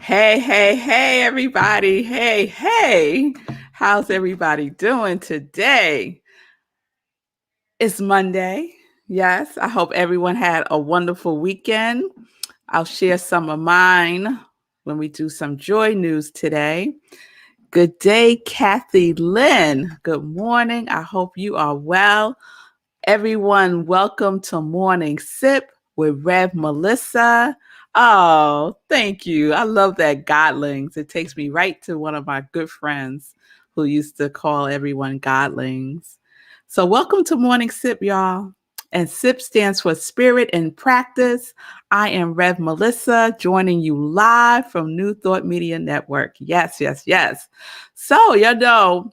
Hey, everybody. Hey. How's everybody doing today? It's Monday. Yes, I hope everyone had a wonderful weekend. I'll share some of mine when we do some joy news today. Good day, Kathy Lynn. Good morning. I hope you are well. Everyone, welcome to Morning Sip with Rev Melissa. Oh, thank you. I love that Godlings. It takes me right to one of my good friends who used to call everyone Godlings. So, welcome to Morning Sip, y'all. And SIP stands for Spirit in Practice. I am Rev Melissa, joining you live from New Thought Media Network. Yes. So,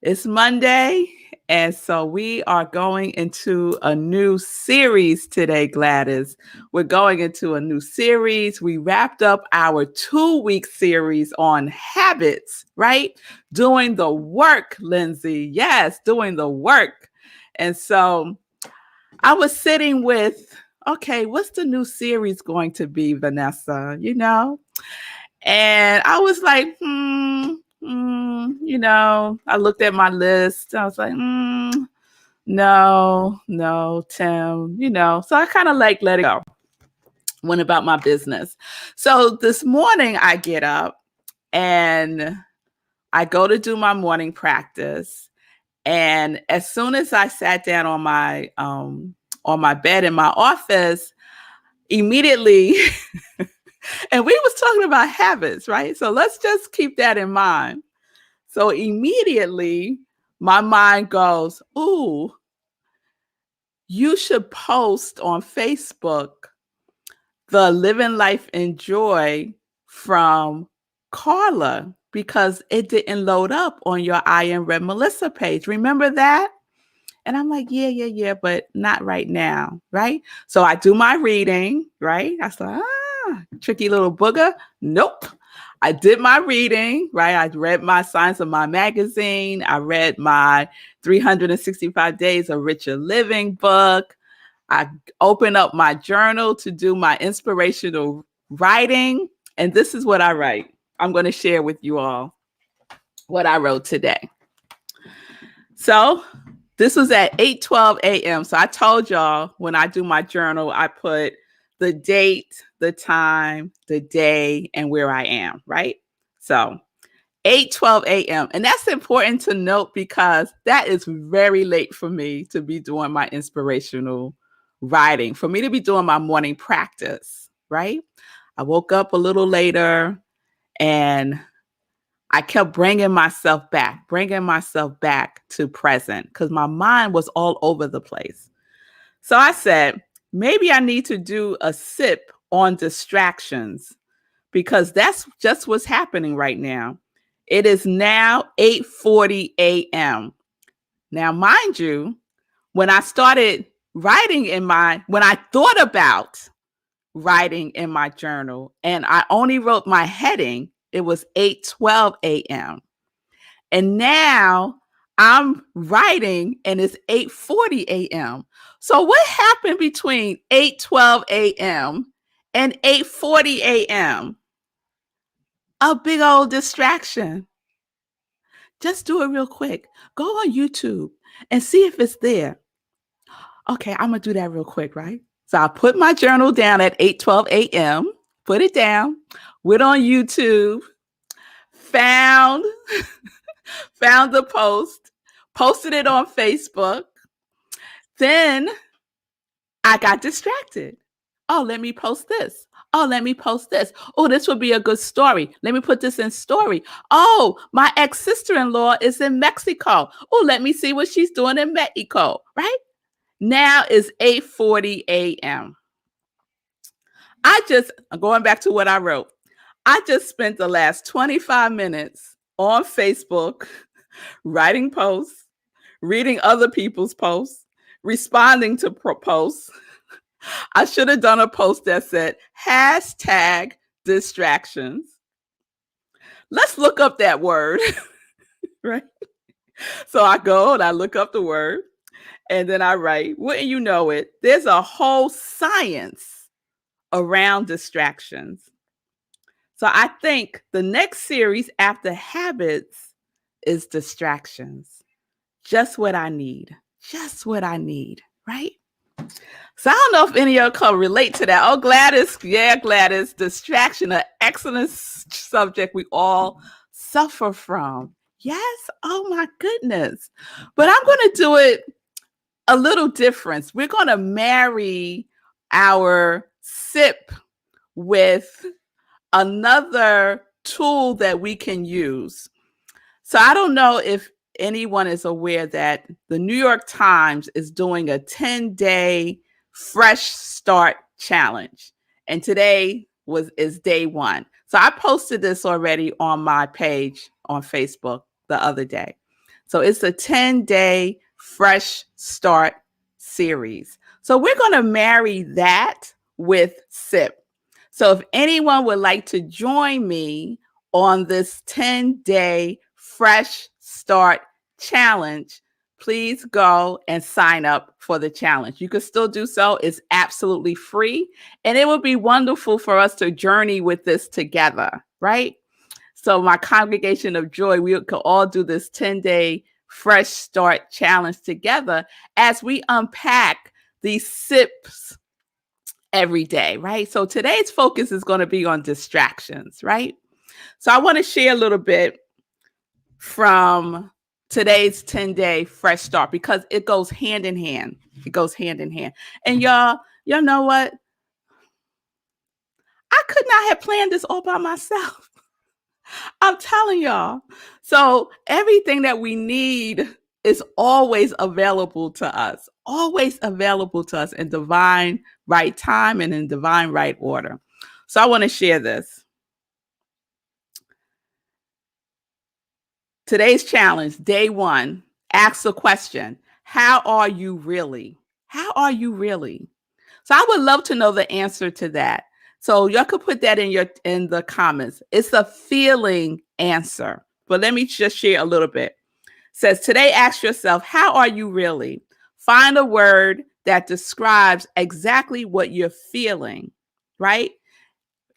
it's Monday, and so we are going into a new series today, Gladys. We're going into a new series. We wrapped up our 2-week series on habits, right? Doing the work, Lindsay. Yes, doing the work. And so I was sitting with, okay, what's the new series going to be, Vanessa? And I was like, I looked at my list. I was like, no, Tim, So I kind of like let it go. Went about my business. So this morning I get up and I go to do my morning practice. And as soon as I sat down on my bed in my office, immediately and we was talking about habits, right? So let's just keep that in mind. So immediately my mind goes, ooh, you should post on Facebook the Living Life in Joy from Carla because it didn't load up on your I Am Red Melissa page. Remember that? And I'm like, yeah, but not right now, right? So I do my reading, right? I said, tricky little booger. Nope. I did my reading, right? I read my Signs of My magazine. I read my 365 Days of Richer Living book. I opened up my journal to do my inspirational writing. And this is what I write. I'm going to share with you all what I wrote today. So this was at 8:12 a.m. So I told y'all when I do my journal, I put the date, the time, the day, and where I am, right? So 8:12 a.m. And that's important to note because that is very late for me to be doing my inspirational writing, for me to be doing my morning practice, right? I woke up a little later and I kept bringing myself back to present because my mind was all over the place. So I said, maybe I need to do a sip on distractions because that's just what's happening right now. It is now 8:40 a.m. Now, mind you, when I started when I thought about writing in my journal and I only wrote my heading, it was 8:12 a.m. And now I'm writing and it's 8:40 a.m. So what happened between 8:12 a.m. and 8:40 a.m.? A big old distraction. Just do it real quick. Go on YouTube and see if it's there. Okay, I'm going to do that real quick, right? So I put my journal down at 8:12 a.m., put it down, went on YouTube, found the post, posted it on Facebook. Then I got distracted. Oh, let me post this. Oh, let me post this. Oh, this would be a good story. Let me put this in story. Oh, my ex-sister-in-law is in Mexico. Oh, let me see what she's doing in Mexico, right? Now it's 8:40 a.m. Going back to what I wrote, I just spent the last 25 minutes on Facebook writing posts, reading other people's posts, responding to posts. I should have done a post that said hashtag distractions. Let's look up that word, right? So I go and I look up the word and then I write, wouldn't you know it, there's a whole science around distractions. So I think the next series after habits is distractions. Just what I need. Just what I need, right? So I don't know if any of you can relate to that. Oh, Gladys. Yeah, Gladys. Distraction, an excellent subject we all suffer from. Yes. Oh, my goodness. But I'm going to do it a little different. We're going to marry our sip with another tool that we can use. So I don't know if anyone is aware that the New York Times is doing a 10-day fresh start challenge. And today is day one. So I posted this already on my page on Facebook the other day. So it's a 10-day fresh start series. So we're going to marry that with SIP. So if anyone would like to join me on this 10-day fresh start challenge, please go and sign up for the challenge. You can still do so. It's absolutely free. And it would be wonderful for us to journey with this together, right? So my congregation of joy, we could all do this 10-day fresh start challenge together as we unpack these sips every day, right? So today's focus is going to be on distractions, right? So I want to share a little bit from today's 10-day fresh start because it goes hand in hand. It goes hand in hand. And y'all know what? I could not have planned this all by myself. I'm telling y'all. So everything that we need is always available to us, in divine right time and in divine right order. So I want to share this. Today's challenge, day one, ask the question, how are you really? How are you really? So I would love to know the answer to that. So y'all could put that in the comments. It's a feeling answer. But let me just share a little bit. It says today, ask yourself, how are you really? Find a word that describes exactly what you're feeling, right?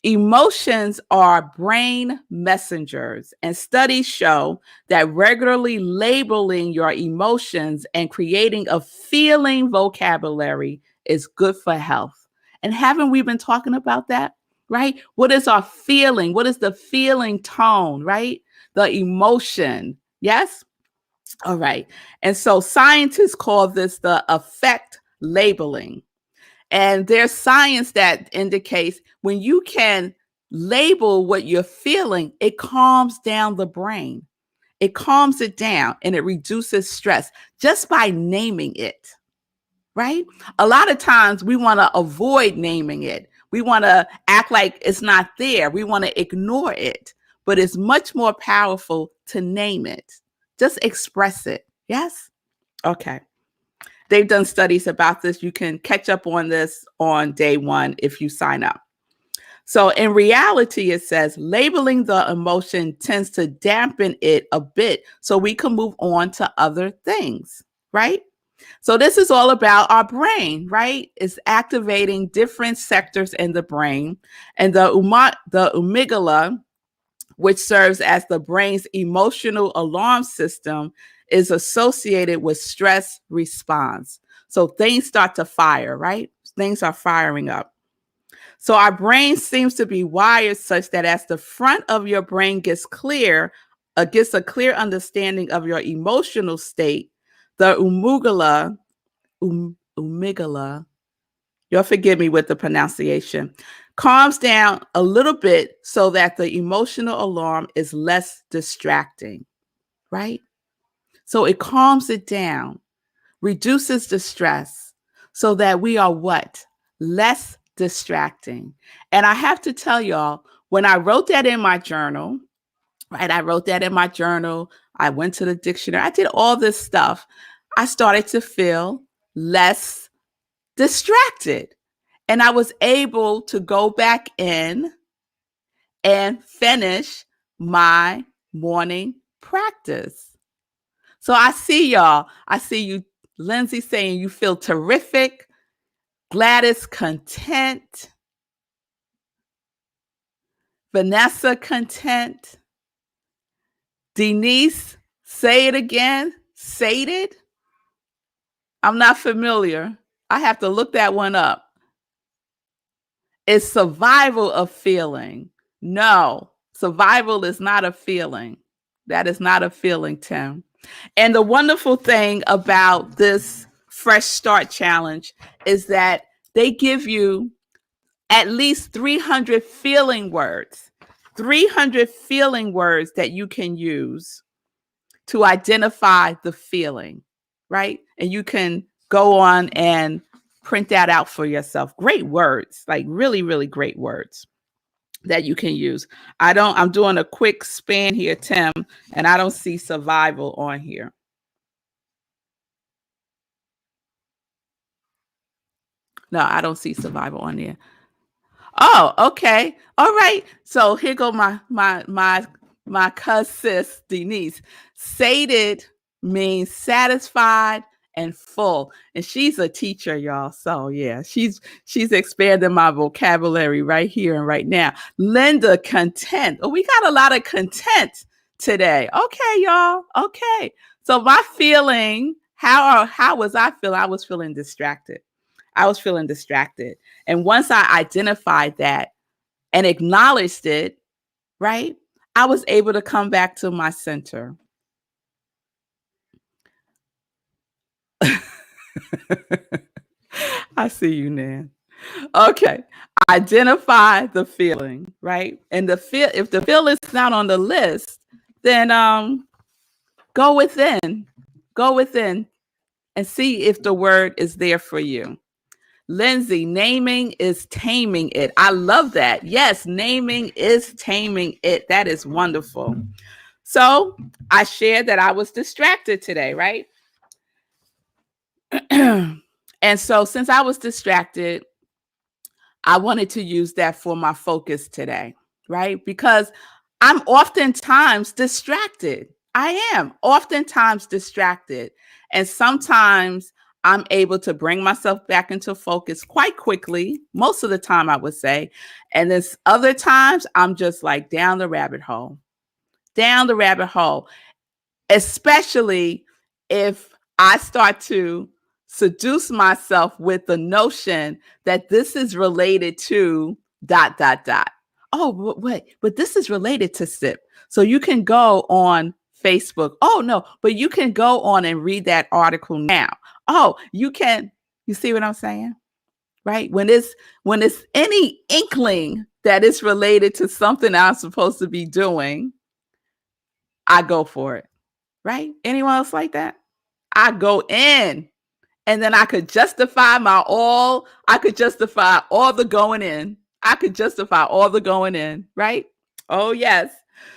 Emotions are brain messengers, and studies show that regularly labeling your emotions and creating a feeling vocabulary is good for health. And haven't we been talking about that, right? What is our feeling? What is the feeling tone, right? The emotion. Yes? All right. And so scientists call this the affect labeling. And there's science that indicates when you can label what you're feeling, it calms down the brain. It calms it down and it reduces stress just by naming it, right? A lot of times we want to avoid naming it. We want to act like it's not there. We want to ignore it, but it's much more powerful to name it. Just express it. Yes? Okay. They've done studies about this. You can catch up on this on day one if you sign up. So in reality, it says labeling the emotion tends to dampen it a bit so we can move on to other things, right? So this is all about our brain, right? It's activating different sectors in the brain. And the amygdala, which serves as the brain's emotional alarm system, is associated with stress response. So things start to fire, right? Things are firing up. So our brain seems to be wired such that as the front of your brain gets a clear understanding of your emotional state, the amygdala, you'll forgive me with the pronunciation, calms down a little bit so that the emotional alarm is less distracting, right? So it calms it down, reduces the stress so that we are what? Less distracting. And I have to tell y'all, when I wrote that in my journal, right? I wrote that in my journal. I went to the dictionary. I did all this stuff. I started to feel less distracted. And I was able to go back in and finish my morning practice. So I see y'all. I see you, Lindsay, saying you feel terrific. Gladys, content. Vanessa, content. Denise, say it again. Sated. I'm not familiar. I have to look that one up. Is survival a feeling? No, survival is not a feeling. That is not a feeling, Tim. And the wonderful thing about this Fresh Start Challenge is that they give you at least 300 feeling words, 300 feeling words that you can use to identify the feeling, right? And you can go on and print that out for yourself. Great words, like really, really great words that you can use. I'm doing a quick span here, Tim, and I don't see survival on here. No, I don't see survival on there. Oh, okay. All right. So here go my cousin Denise. Sated means satisfied and full. And she's a teacher, y'all. So yeah, she's expanding my vocabulary right here and right now. Linda, content. Oh, we got a lot of content today. Okay, y'all. Okay. So my feeling, how was I feeling? I was feeling distracted. And once I identified that and acknowledged it, right, I was able to come back to my center. I see you, Nan. Okay. Identify the feeling, right? And if the feeling is not on the list, then go within and see if the word is there for you. Lindsay, naming is taming it. I love that. Yes, naming is taming it. That is wonderful. So I shared that I was distracted today, right? And so since I was distracted, I wanted to use that for my focus today, right? Because I'm oftentimes distracted. I am oftentimes distracted. And sometimes I'm able to bring myself back into focus quite quickly, most of the time, I would say. And there's other times I'm just like down the rabbit hole, especially if I start to seduce myself with the notion that this is related to ... Oh, wait, but this is related to SIP. So you can go on Facebook. Oh, no, but you can go on and read that article now. Oh, you see what I'm saying? Right? When it's any inkling that it's related to something I'm supposed to be doing, I go for it. Right? Anyone else like that? I go in. And then I could justify all the going in. Right? Oh, yes.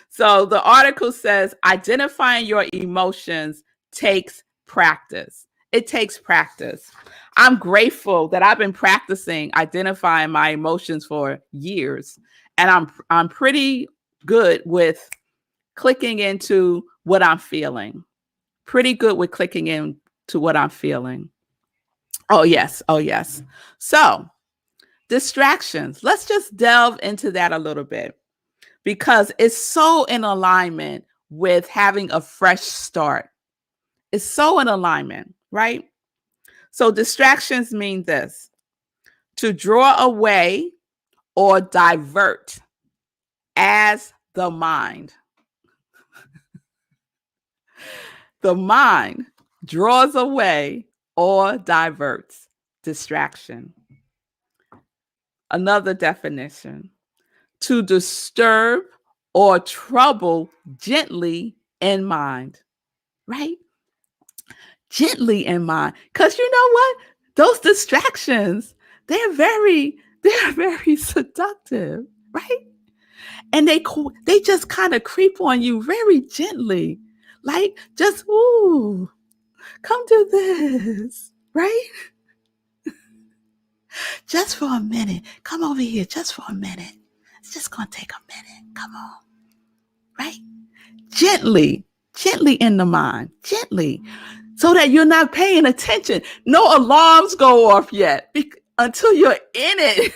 So the article says identifying your emotions takes practice. It takes practice. I'm grateful that I've been practicing identifying my emotions for years. And I'm pretty good with clicking into what I'm feeling. Oh, yes. So distractions. Let's just delve into that a little bit because it's so in alignment with having a fresh start. It's so in alignment, right? So distractions mean this: to draw away or divert as the mind. The mind draws away or diverts. Distraction. Another definition: to disturb or trouble gently in mind, right? Gently in mind. Because you know what? Those distractions, they're very seductive, right? And they just kind of creep on you very gently. Like, just, ooh, come do this, right? Just for a minute. Come over here just for a minute. It's just going to take a minute. Come on. Right? Gently in the mind. Gently. So that you're not paying attention. No alarms go off yet until you're in it.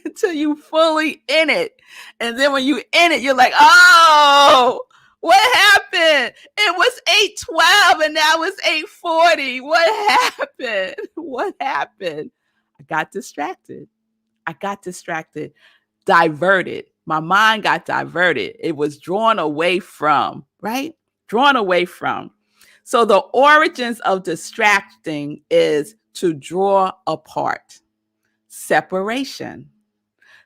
until you fully in it. And then when you in it, you're like, oh, what happened? It was 8:12 and now it's 8:40. What happened? What happened? I got distracted. Diverted. My mind got diverted. It was drawn away from, right? Drawn away from. So the origins of distracting is to draw apart. Separation.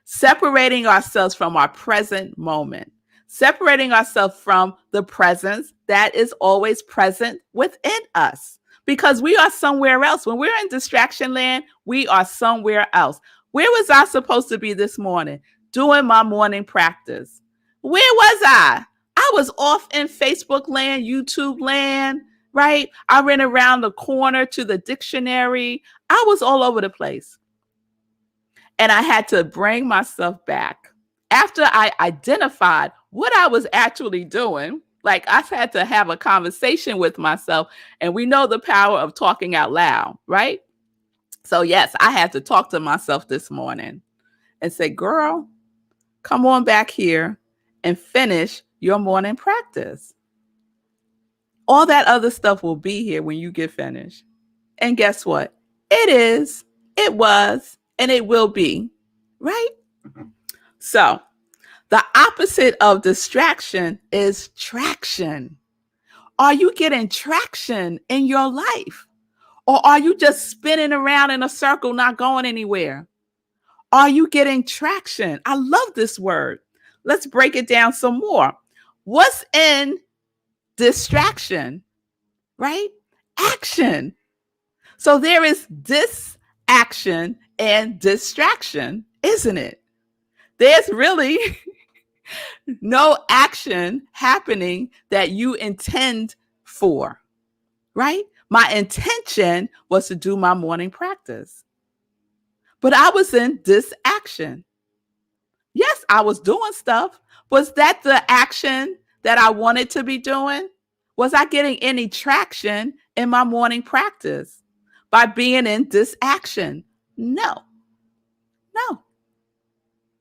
Separating ourselves from our present moment. Separating ourselves from the presence that is always present within us. Because we are somewhere else. When we're in distraction land, we are somewhere else. Where was I supposed to be this morning? Doing my morning practice. Where was I? I was off in Facebook land, YouTube land, right? I ran around the corner to the dictionary. I was all over the place. And I had to bring myself back. After I identified what I was actually doing, like I had to have a conversation with myself. And we know the power of talking out loud, right? So yes, I had to talk to myself this morning and say, girl, come on back here and finish your morning practice. All that other stuff will be here when you get finished. And guess what? It is, it was, and it will be, right? So the opposite of distraction is traction. Are you getting traction in your life? Or are you just spinning around in a circle, not going anywhere? Are you getting traction? I love this word. Let's break it down some more. What's in distraction, right? Action. So there is disaction and distraction, isn't it? There's really no action happening that you intend for, right? My intention was to do my morning practice, but I was in disaction. Yes, I was doing stuff. Was that the action that I wanted to be doing? Was I getting any traction in my morning practice by being in disaction? No,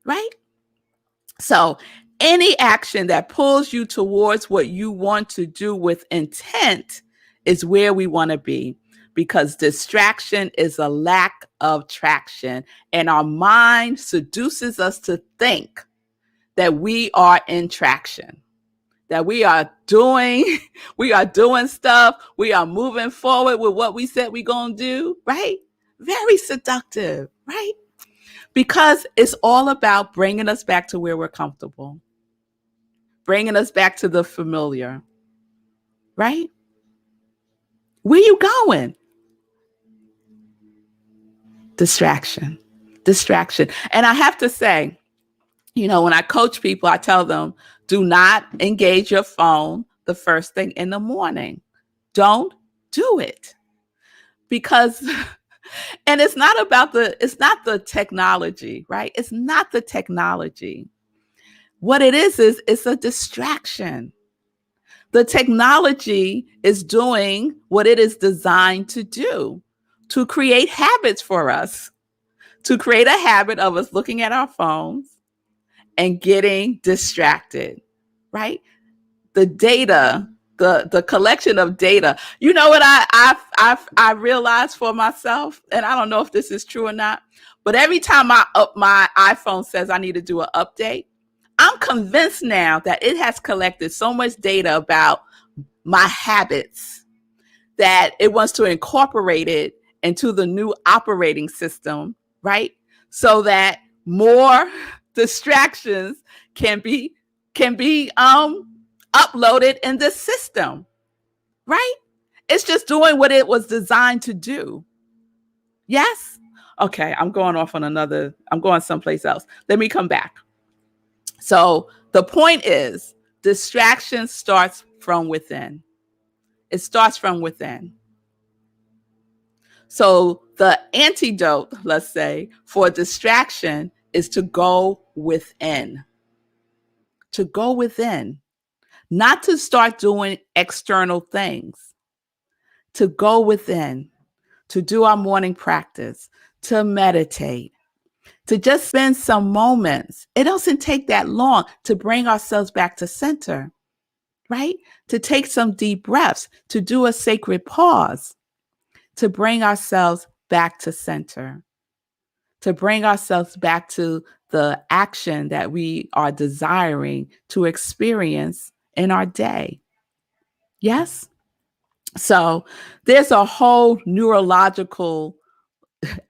right? So any action that pulls you towards what you want to do with intent is where we want to be, because distraction is a lack of traction, and our mind seduces us to think that we are in traction, that we are doing stuff, we are moving forward with what we said we're going to do, right? Very seductive, right? Because it's all about bringing us back to where we're comfortable, bringing us back to the familiar, right? Where you going? Distraction. And I have to say, when I coach people, I tell them, do not engage your phone the first thing in the morning. Don't do it. Because, and it's not the technology, right? It's not the technology. What it is it's a distraction. The technology is doing what it is designed to do, to create habits for us, to create a habit of us looking at our phones and getting distracted, right? The data, the collection of data. You know what I realized for myself, and I don't know if this is true or not, but every time my iPhone says I need to do an update, I'm convinced now that it has collected so much data about my habits that it wants to incorporate it into the new operating system, right? So that more distractions can be uploaded in the system, right? It's just doing what it was designed to do. Yes? Okay, I'm going someplace else. Let me come back. So the point is, distraction starts from within. It starts from within. So the antidote, let's say, for distraction is to go within. To go within. Not to start doing external things. To go within. To do our morning practice. To meditate. to just spend some moments. It doesn't take that long to bring ourselves back to center, right? To take some deep breaths, to do a sacred pause, to bring ourselves back to center, to bring ourselves back to the action that we are desiring to experience in our day. Yes? So there's a whole neurological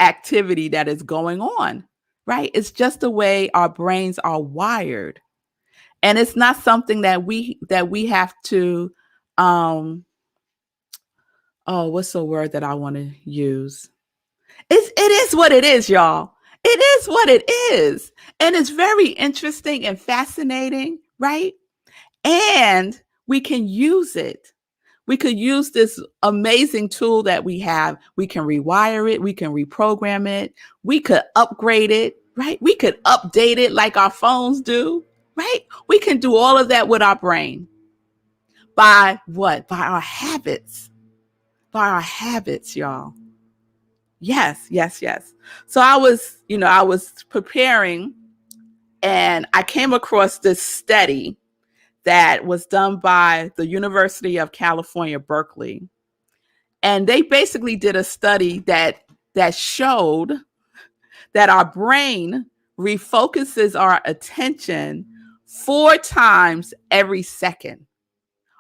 activity that is going on, right? It's just the way our brains are wired. And it's not something that we have to what's the word that I want to use? It is what it is, y'all. It is what it is. And it's very interesting and fascinating, right? And we can use it. We could use this amazing tool that we have. We can rewire it. We can reprogram it. We could upgrade it, right? We could update it like our phones do, right? We can do all of that with our brain. By what? By our habits. By our habits, y'all. Yes, yes, yes. So I was preparing and I came across this study that was done by the University of California, Berkeley. And they basically did a study that showed that our brain refocuses our attention 4 times every second.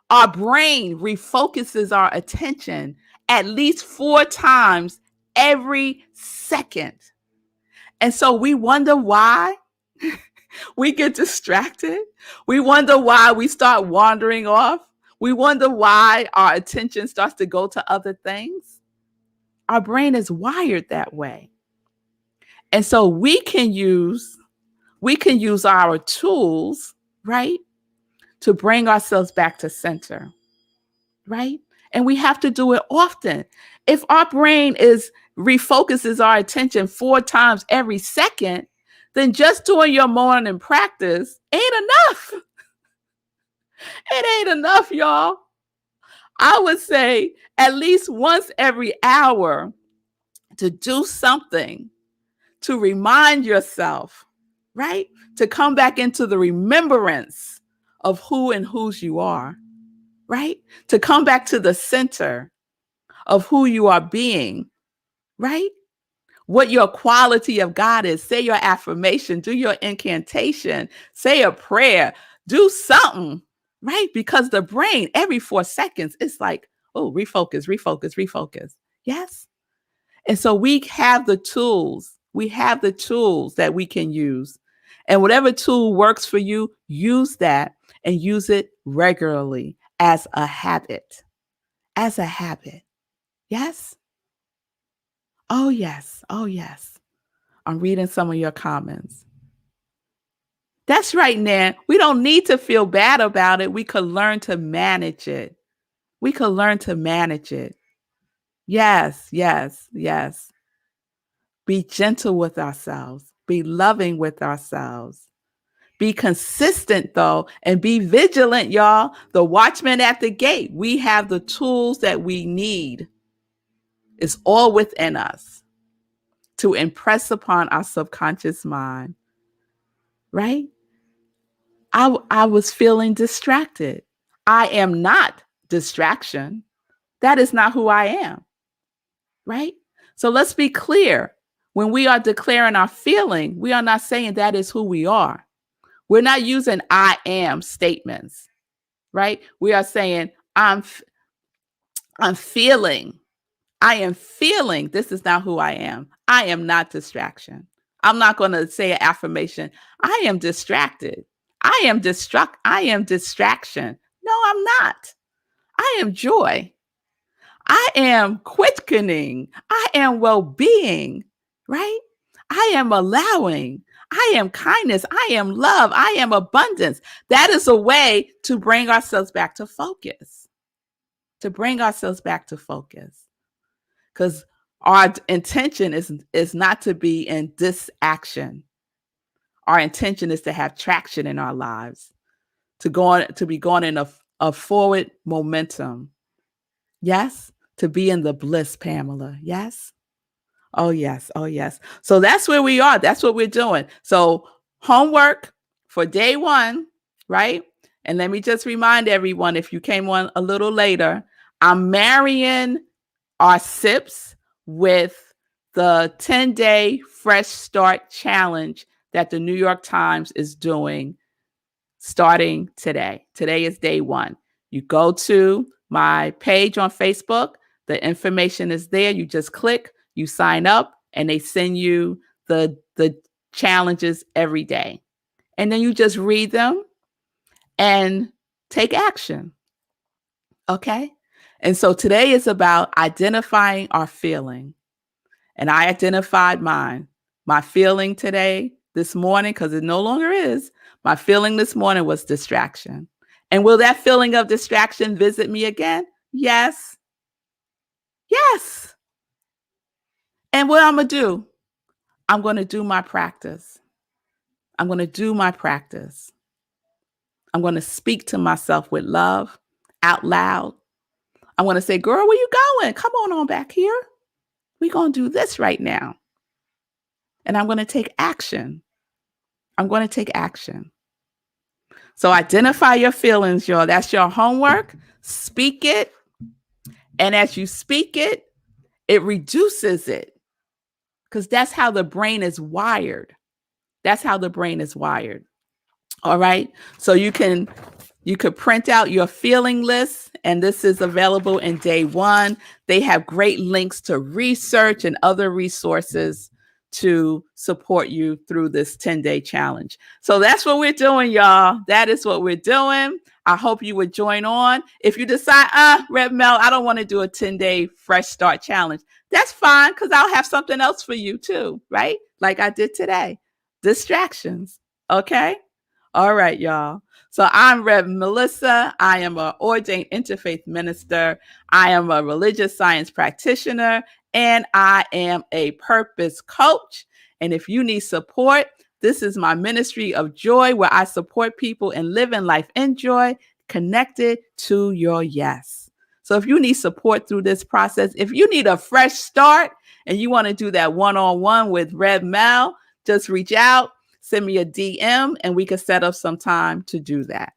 Our brain refocuses our attention at least 4 times every second. And so we wonder why we get distracted. We wonder why we start wandering off. We wonder why our attention starts to go to other things. Our brain is wired that way. And so we can use our tools, right, to bring ourselves back to center, right? And we have to do it often. If our brain refocuses our attention 4 times every second, then just doing your morning practice ain't enough. It ain't enough, y'all. I would say at least once every hour to do something to remind yourself, right? To come back into the remembrance of who and whose you are, right? To come back to the center of who you are being, right? What your quality of God is. Say your affirmation, do your incantation, say a prayer, do something, right? Because the brain, every 4 seconds, it's like, oh, refocus, refocus, refocus. Yes. And so we have the tools. We have the tools that we can use. And whatever tool works for you, use that and use it regularly as a habit. As a habit. Yes? Oh, yes. Oh, yes. I'm reading some of your comments. That's right, Nan. We don't need to feel bad about it. We could learn to manage it. We could learn to manage it. Yes, yes, yes. Be gentle with ourselves. Be loving with ourselves. Be consistent, though, and be vigilant, y'all. The watchman at the gate. We have the tools that we need. It's all within us to impress upon our subconscious mind, right? I was feeling distracted. I am not distraction. That is not who I am, right? So let's be clear. When we are declaring our feeling, we are not saying that is who we are. We're not using I am statements, right? We are saying I'm feeling. I am feeling this is not who I am. I am not distraction. I'm not going to say an affirmation. I am distracted. I am distraction. No, I'm not. I am joy. I am quickening. I am well-being, right? I am allowing. I am kindness. I am love. I am abundance. That is a way to bring ourselves back to focus. To bring ourselves back to focus. Because our intention is not to be in disaction. Our intention is to have traction in our lives, to be going in a forward momentum. Yes, to be in the bliss, Pamela. Yes. Oh, yes. Oh, yes. So that's where we are. That's what we're doing. So homework for day one, right? And let me just remind everyone, if you came on a little later, I'm marrying our SIPs with the 10-day Fresh Start Challenge that the New York Times is doing starting today. Today is day one. You go to my page on Facebook. The information is there. You just click, you sign up, and they send you the challenges every day. And then you just read them and take action. Okay? And so today is about identifying our feeling. And I identified mine. My feeling today, this morning, because it no longer is, my feeling this morning was distraction. And will that feeling of distraction visit me again? Yes. Yes. And what I'm going to do? I'm going to do my practice. I'm going to do my practice. I'm going to speak to myself with love out loud. I'm going to say, girl, where you going? Come on back here. We're going to do this right now. And I'm going to take action. I'm going to take action. So identify your feelings, y'all. That's your homework. Speak it. And as you speak it, it reduces it. Because that's how the brain is wired. That's how the brain is wired. All right. So you could print out your feeling list, and this is available in day one. They have great links to research and other resources to support you through this 10-day challenge. So that's what we're doing, y'all. That is what we're doing. I hope you would join on. If you decide, Rev Mel, I don't want to do a 10-day fresh start challenge, that's fine, because I'll have something else for you too, right? Like I did today. Distractions. Okay. All right, y'all. So I'm Rev Melissa. I am an ordained interfaith minister. I am a religious science practitioner, and I am a purpose coach. And if you need support, this is my ministry of joy, where I support people in living life in joy, connected to your yes. So if you need support through this process, if you need a fresh start and you want to do that one-on-one with Rev Mel, just reach out. Send me a DM and we can set up some time to do that.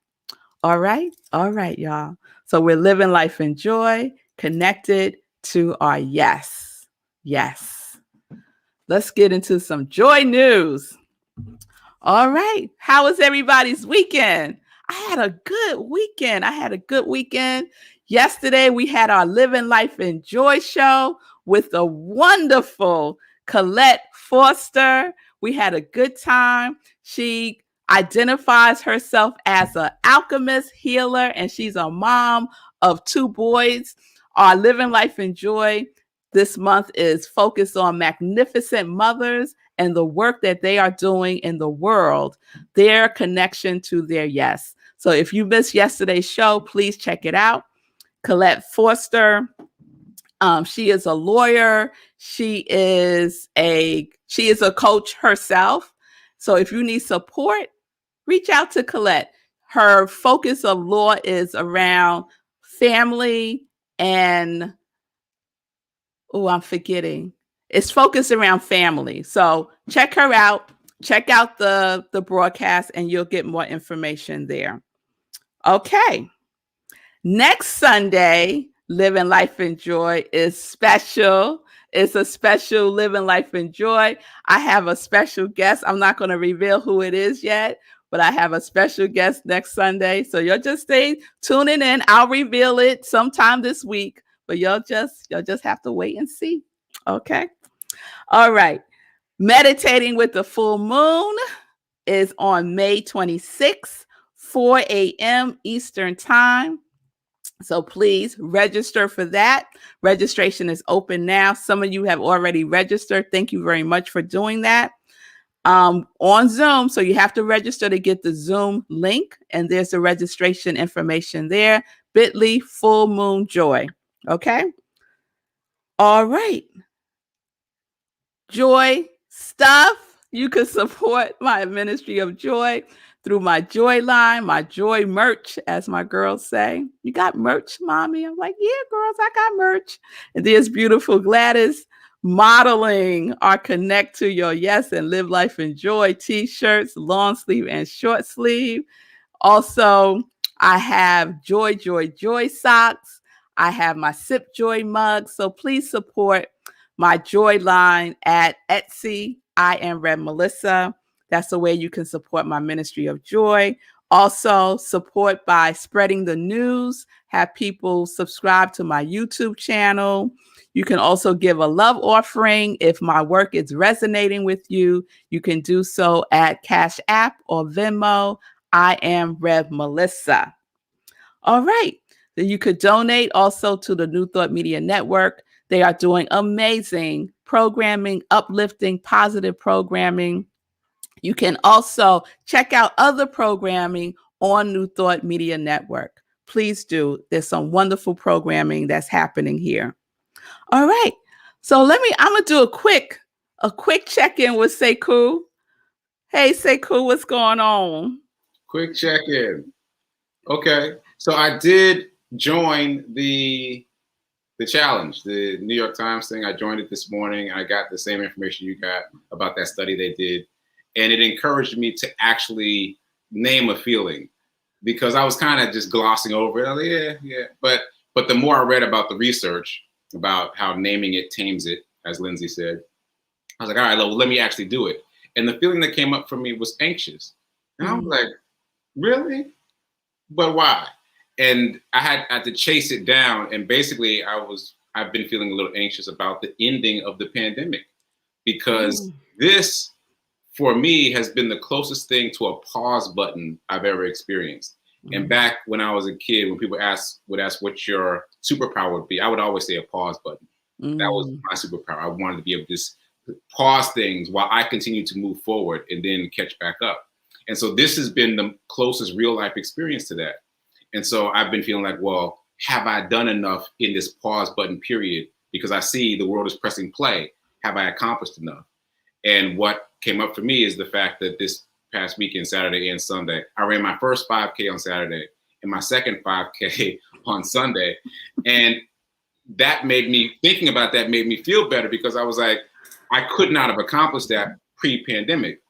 All right. All right, y'all. So we're living life in joy, connected to our yes. Yes. Let's get into some joy news. All right. How was everybody's weekend? I had a good weekend. Yesterday, we had our Living Life in Joy show with the wonderful Colette Foster. We had a good time. She identifies herself as an alchemist, healer, and she's a mom of 2 boys. Our Living Life in Joy this month is focused on magnificent mothers and the work that they are doing in the world, their connection to their yes. So if you missed yesterday's show, please check it out. Colette Foster, she is a lawyer. She is a coach herself. So if you need support, reach out to Colette. Her focus of law is around family and, I'm forgetting. It's focused around family. So check her out. Check out the broadcast and you'll get more information there. Okay. Next Sunday, Living Life in Joy is special. It's a special Living Life in Joy. I have a special guest. I'm not going to reveal who it is yet, but I have a special guest next Sunday. So you'll just stay tuning in. I'll reveal it sometime this week, but you'll just have to wait and see. Okay. All right. Meditating with the full moon is on May 26th, 4 a.m. Eastern time. So please register for that. Registration is open now. Some of you have already registered. Thank you very much for doing that. On Zoom, so you have to register to get the Zoom link, and there's the registration information there. bit.ly Full Moon Joy. Okay. All right. Joy stuff. You can support my ministry of joy through my joy line, my joy merch, as my girls say. You got merch, mommy? I'm like, yeah, girls, I got merch. And there's beautiful Gladys modeling our Connect to Your Yes and Live Life in Joy t-shirts, long sleeve and short sleeve. Also, I have Joy, Joy, Joy socks. I have my Sip Joy mug. So please support my Joy line at Etsy. iamrevmelissa. That's the way you can support my ministry of joy. Also, support by spreading the news. Have people subscribe to my YouTube channel. You can also give a love offering. If my work is resonating with you, you can do so at Cash App or Venmo. I am Rev Melissa. All right. Then you could donate also to the New Thought Media Network. They are doing amazing programming, uplifting, positive programming. You can also check out other programming on New Thought Media Network. Please do. There's some wonderful programming that's happening here. All right. So I'm going to do a quick check-in with Sekou. Hey, Sekou, what's going on? Quick check-in. Okay. So I did join the challenge, the New York Times thing. I joined it this morning. I got the same information you got about that study they did. And it encouraged me to actually name a feeling, because I was kind of just glossing over it. I was like, yeah. But the more I read about the research, about how naming it tames it, as Lindsay said, I was like, all right, well, let me actually do it. And the feeling that came up for me was anxious. And I was like, really? But why? And I had to chase it down. And basically I've been feeling a little anxious about the ending of the pandemic, because this, for me, has been the closest thing to a pause button I've ever experienced. And back when I was a kid, when people would ask what your superpower would be, I would always say a pause button. That was my superpower. I wanted to be able to just pause things while I continue to move forward and then catch back up. And so this has been the closest real life experience to that. And so I've been feeling like, well, have I done enough in this pause button period? Because I see the world is pressing play. Have I accomplished enough? And what came up for me is the fact that this past weekend, Saturday and Sunday, I ran my first 5K on Saturday and my second 5K on Sunday. And that thinking about that made me feel better, because I was like, I could not have accomplished that pre-pandemic.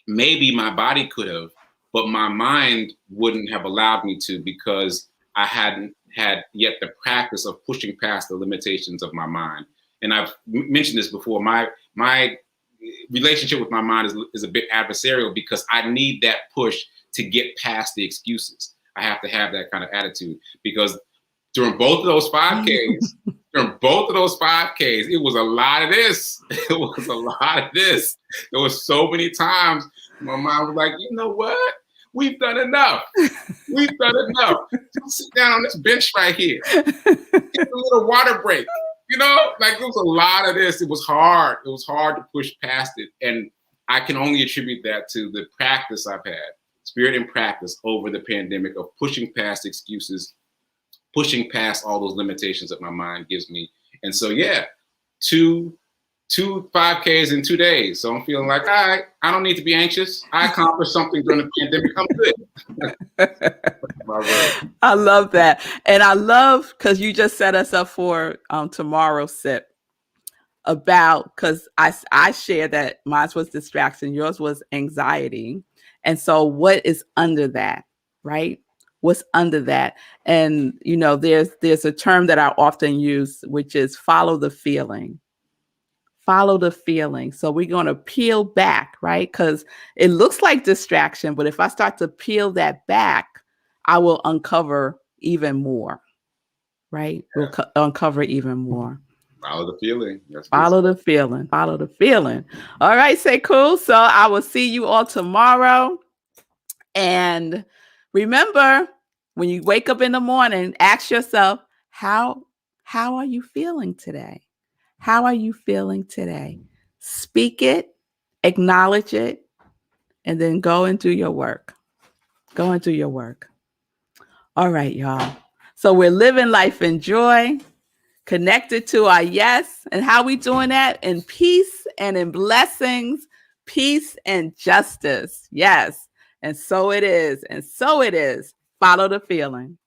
Maybe my body could have, but my mind wouldn't have allowed me to, because I hadn't had yet the practice of pushing past the limitations of my mind. And I've mentioned this before. My relationship with my mind is a bit adversarial, because I need that push to get past the excuses. I have to have that kind of attitude, because during both of those 5Ks, it was a lot of this. It was a lot of this. There was so many times my mind was like, you know what? We've done enough. We've done enough. Sit down on this bench right here. Get a little water break. You know, like there was a lot of this. It was hard. It was hard to push past it. And I can only attribute that to the practice I've had, spirit and practice over the pandemic, of pushing past excuses, pushing past all those limitations that my mind gives me. And so, yeah, two 5Ks in 2 days. So I'm feeling like, all right, I don't need to be anxious. I accomplished something during the pandemic. I'm good. I love that. And I love, because you just set us up for tomorrow's sip, because I shared that mine was distraction, yours was anxiety. And so what is under that, right? What's under that? And, you know, there's a term that I often use, which is follow the feeling. Follow the feeling. So we're going to peel back, right? Because it looks like distraction, but if I start to peel that back, I will uncover even more, right? Yeah. We'll uncover even more. Follow the feeling. Follow the feeling. Follow the feeling. All right, Sekou. So I will see you all tomorrow. And remember, when you wake up in the morning, ask yourself, how are you feeling today? How are you feeling today? Speak it, acknowledge it, and then go and do your work. Go and do your work. All right, y'all. So we're living life in joy, connected to our yes. And how we doing that? In peace and in blessings, peace and justice. Yes. And so it is. And so it is. Follow the feeling.